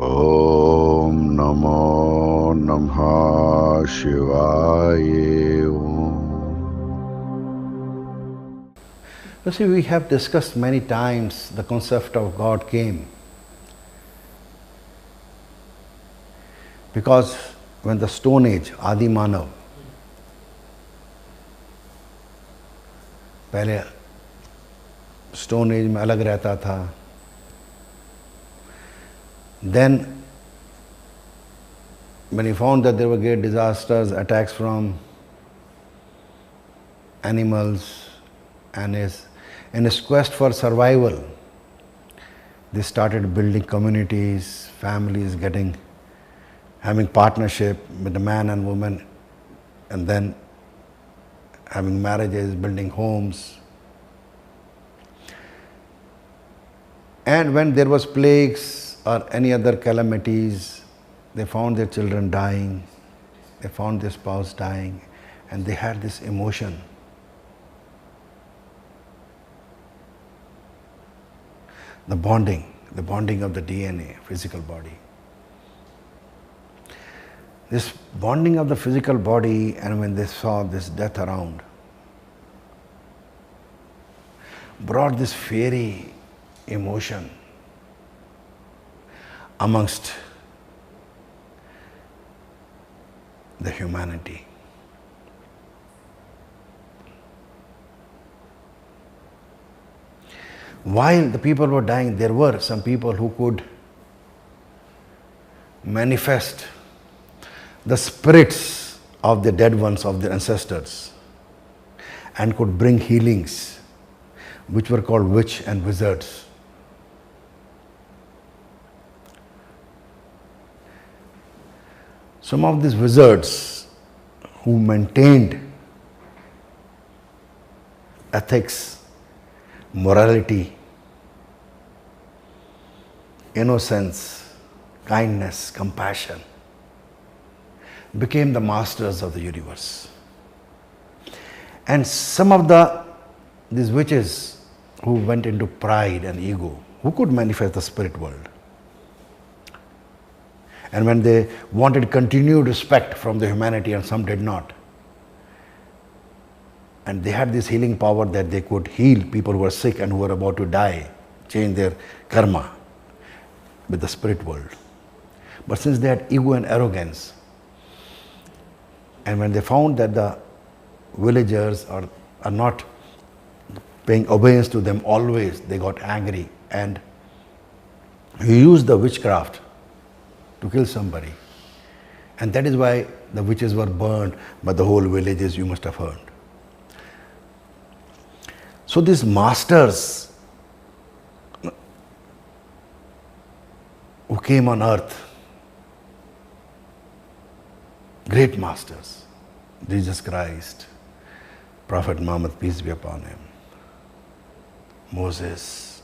Om Namo Namah Shivaya. You see, we have discussed many times the concept of God came because when the Stone Age, Adi Manav, पहले stone age में अलग रहता था, then when he found that there were great disasters, attacks from animals, and in his quest for survival, they started building communities, families, having partnership with the man and woman, and then having marriages, building homes. And when there was plagues or any other calamities, they found their children dying, they found their spouse dying, and they had this emotion. The bonding of the DNA, physical body. This bonding of the physical body, and when they saw this death around, brought this fiery emotion amongst the humanity. While the people were dying, there were some people who could manifest the spirits of the dead ones, of their ancestors, and could bring healings, which were called witch and wizards. Some of these wizards who maintained ethics, morality, innocence, kindness, compassion, became the masters of the universe. And some of these witches who went into pride and ego, who could manifest the spirit world, and when they wanted continued respect from the humanity, and some did not, and they had this healing power that they could heal people who were sick and who were about to die, change their karma with the spirit world. But since they had ego and arrogance, and when they found that the villagers are not paying obedience to them always, they got angry and used the witchcraft to kill somebody. And that is why the witches were burned by the whole villages, you must have heard. So these masters who came on earth, great masters, Jesus Christ, Prophet Muhammad, peace be upon him, Moses,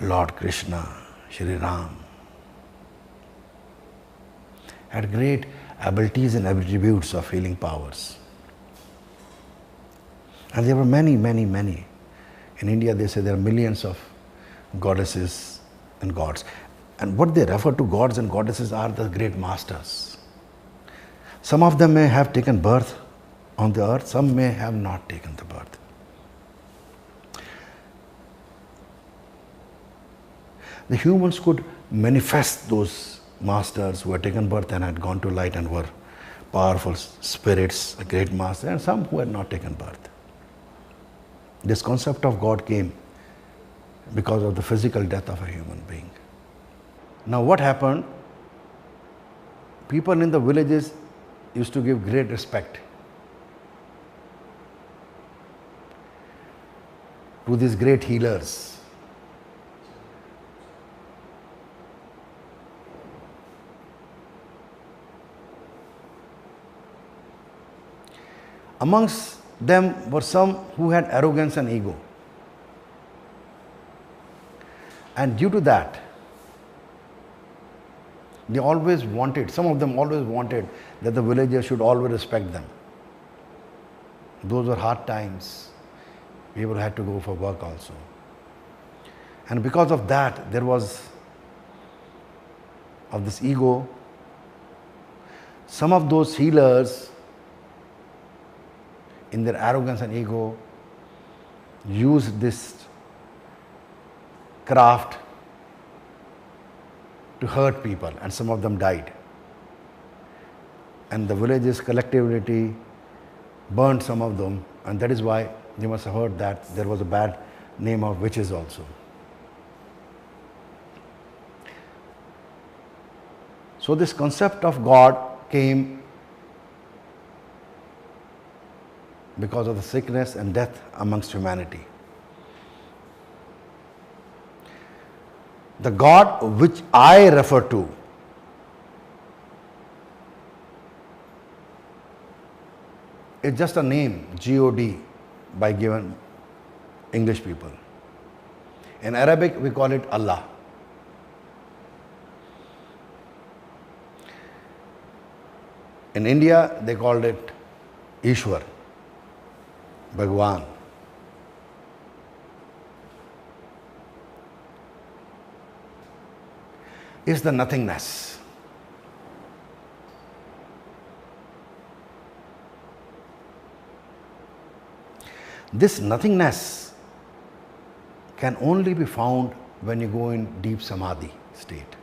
Lord Krishna, Shri Ram, had great abilities and attributes of healing powers. And there were many, many, many. In India, they say there are millions of goddesses and gods. And what they refer to gods and goddesses are the great masters. Some of them may have taken birth on the earth, some may have not taken the birth. The humans could manifest those masters who had taken birth and had gone to light and were powerful spirits, a great master, and some who had not taken birth. This concept of God came because of the physical death of a human being. Now what happened? People in the villages used to give great respect to these great healers. Amongst them were some who had arrogance and ego. And due to that, they always wanted, some of them always wanted that the villagers should always respect them. Those were hard times. People had to go for work also. And because of that, there was of this ego, some of those healers, in their arrogance and ego, use this craft to hurt people, and some of them died. And the villages collectivity burned some of them, and that is why you must have heard that there was a bad name of witches also. So this concept of God came because of the sickness and death amongst humanity. The God which I refer to is just a name, God, by given English people. In Arabic, we call it Allah. In India, they called it Ishwar, Bhagwan. Is the nothingness. This nothingness can only be found when you go in deep samadhi state.